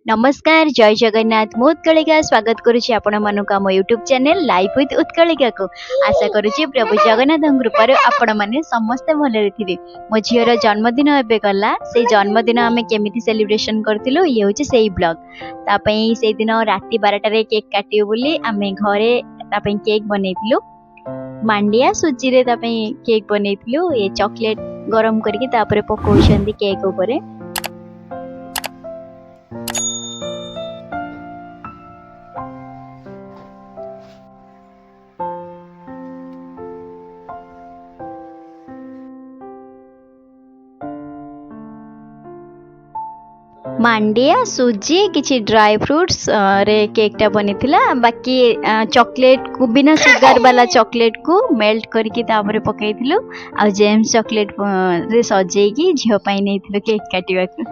नमस्कार जय जगन्नाथ मु उत्कलिका स्वागत करुछि आपण मानक आम YouTube channel live with Utkalika को आशा करुछि प्रभु जगन्नाथ कृपार आपण माने समस्त भले थिबे। मो झीर जन्मदिन एबे गला से जन्मदिन आमे केमिति सेलिब्रेशन करथिलु ये होछि सेही ब्लॉग तापई से दिन राति 12 रे केक काटियो बोली आमे घरे तापई केक बनैथिलु मांडिया सुजी रे तापई केक बनैथिलु ये चॉकलेट गरम करके तापरे पकोउछंदी केक ऊपर। मांडिया सुजी किछि ड्राई फ्रूट्स रे केक टा बनिथिला बाकी चॉकलेट को बिना सुगर वाला चॉकलेट को मेल्ट करके तापरे पकैथिलु आ जेम्स चॉकलेट रे सजेकी झियो पाई नैथिलु केक काटिबा को।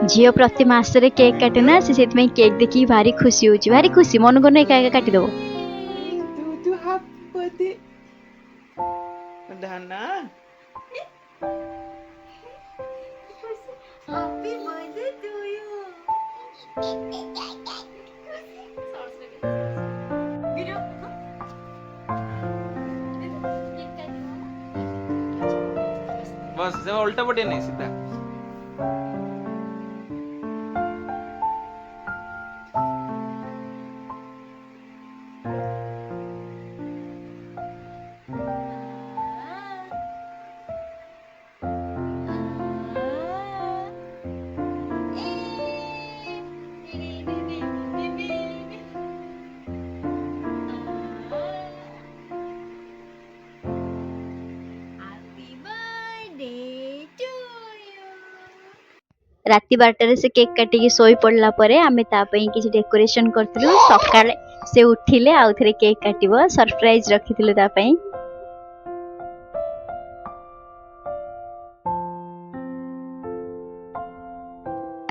झियो प्रति मास रे केक काटे ना से केक देखी भारी खुशी होची भारी खुशी मन को नहीं एका काटी दो। Itu apa dek? Udah na? Happy birthday to you. Video. बस जब उल्टा पटे नहीं सीधा Happy birthday to you. राति 12 से केक काटिकी सोई पड़ला परे आमे तापई किछि डेकोरेशन करथिलु सकाळे से उठिले आउ थरे केक काटिबो सरप्राइज रखिथिलु तापई।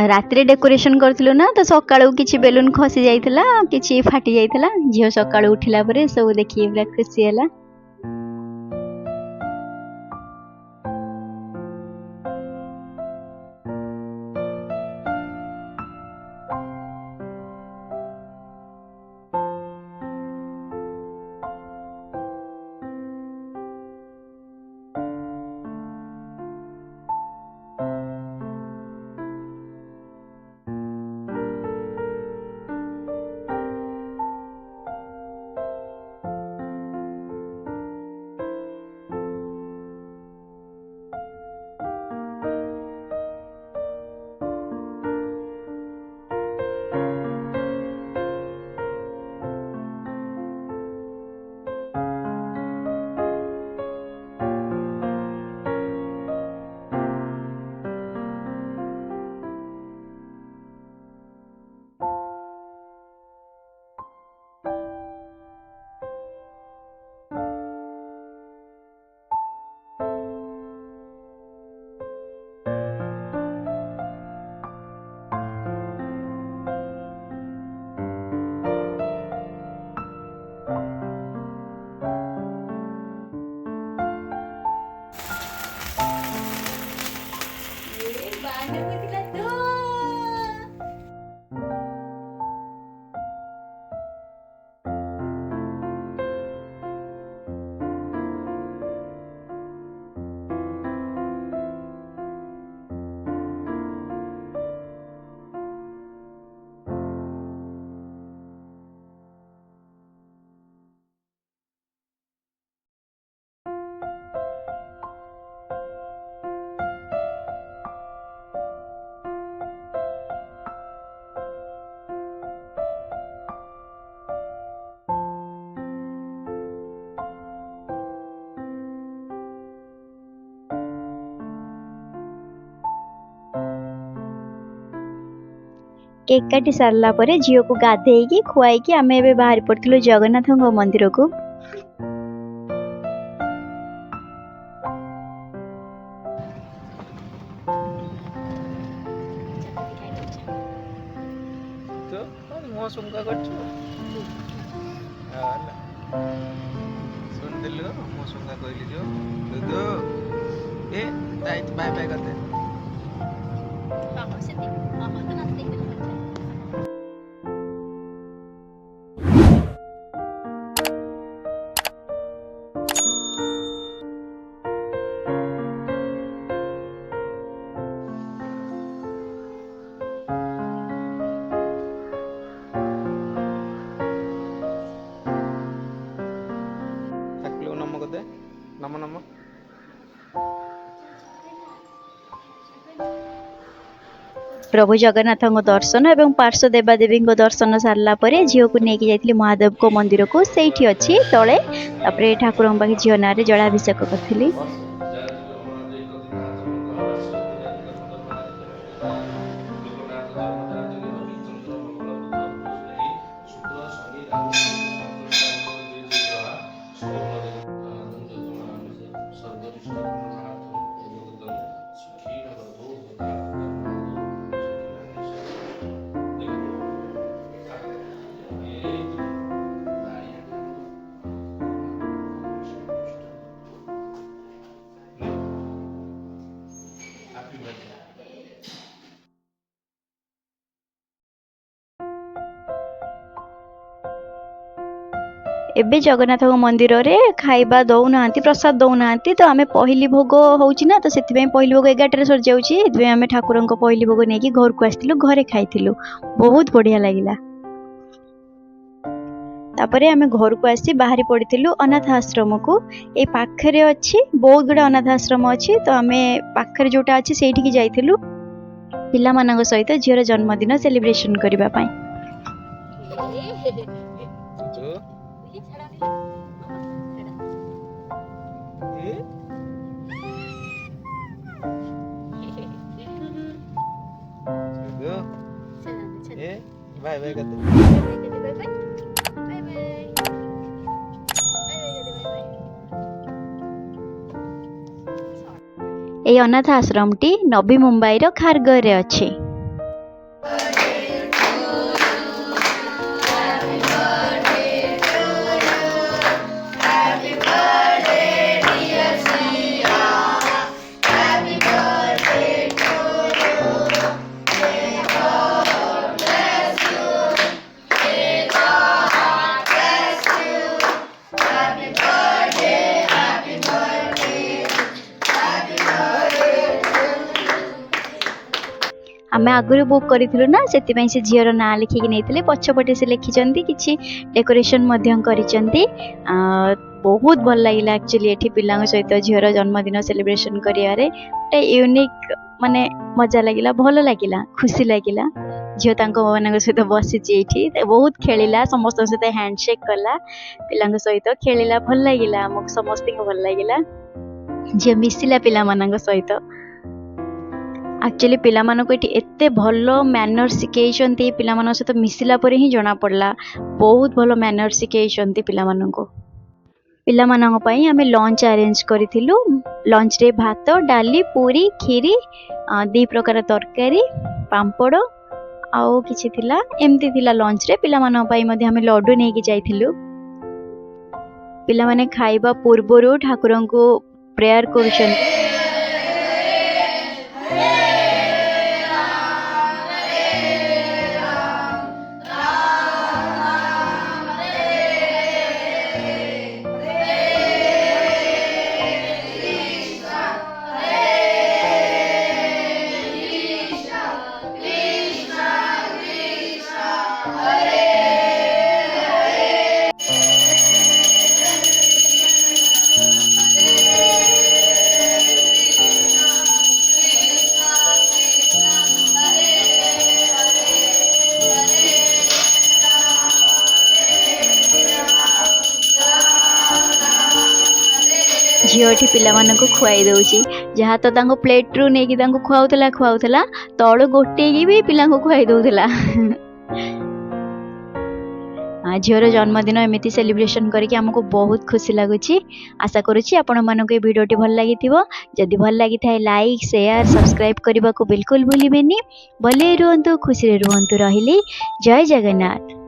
रात्रि डेकोरेशन करथिलु ना तो सकाळू किछि बेलून खसी जाइथिला किछि फाटी जाइथिला झियो सकाळू उठिला परे सब देखि बला खुशी होला। Bandar mutilah tu. केक काटी सारला परे झियो को गाधेइकी खुआइकी आमे एबे बाहर पड़थिलु जगन्नाथଙ୍କ मंदिर को। सुंगा करछु आला सुन दिलु मो सुंगा कहली जो दुदु ए ताई बाय बाय करते taklu namo kode namo namo प्रभु जगन्नाथ दर्शन एवं पार्श्व देवादेवी दर्शन सारा पर झील को लेकिन जाइए महादेव को मंदिर को सही अच्छी तले ठाकुर पाखे झील ना जलाभिषेक करी एबे जगन्नाथ मंदिर रे खाइबा दौना प्रसाद दौना तो आम पहली भोग होची ना तो से पहली भोग 11 सर जाऊँगी आम ठाकुर पहली भोग नहीं कि घर को आसलु घरे खाइलु बहुत बढ़िया लगिला तापरे आम घर को आसी बाहरी पड़िलु अनाथ आश्रम को ए पाखरे अच्छी बहुत गुड़ा अनाथ आश्रम अच्छी तो आम पाखरे जोटा अच्छी से जाइलु पिला मानक सहित झीर जन्मदिन सेलिब्रेशन करबा पाई बाय बाय करते ए अनाथ आश्रम टी नवी मुंबई रो खारगर रे अच्छी आम आगुरी बुक करूँ ना से झीर ना लिखिकी नहीं पछपटे से लिखिं कि डेकोरेशन बहुत भल लगे एक्चुअली ये पिला सहित झीर जन्मदिन सेलिब्रेशन करें यूनिक माने मजा लगिला भल लगिला खुशी लगिला झील मान सहित बसी बहुत खेलिला समस्त सहित हैंडशेक कला पिला सहित खेलिला भल लगिला आमको समस्त भल लगिला झील मिसिला पिला मान सहित एक्चुअली पिला मानको एते भल मैनर शिखई पिला मान सहित मिसिला पर ही जना पड़ला बहुत भल मैनर शिखई पिला मानको पिला मानक पई आमे लंच अरेंज करिथिलु लंच रे भात डाली पूरी खीरी 2 प्रकार तरकारी पांपड़ आउ किछि थिला एमती थिला लंच रे पिला मानक पई मध्ये आमे लड्डू नै कि जाइथिलु पिला माने खाइबा पूर्वरु ठाकुरन को प्रेयर करूछन झीटी पिला मानक खुआई दउची जहाँ तो तांको प्लेट रु नहीं कि तांको खुआउथला तळु गोटे की भी पिला को खुआई दउथला झीर जन्मदिन एमती सेलिब्रेशन करके आमको बहुत खुशी लगुच आशा करुच्ची आपण मानक भिडियोटी भल लगी जदि भल लगी था लाइक शेयर सब्सक्राइब करने को बिल्कुल भूलिबेनी भले रुहंतु खुशी रुहंतु रहिली जय जगन्नाथ।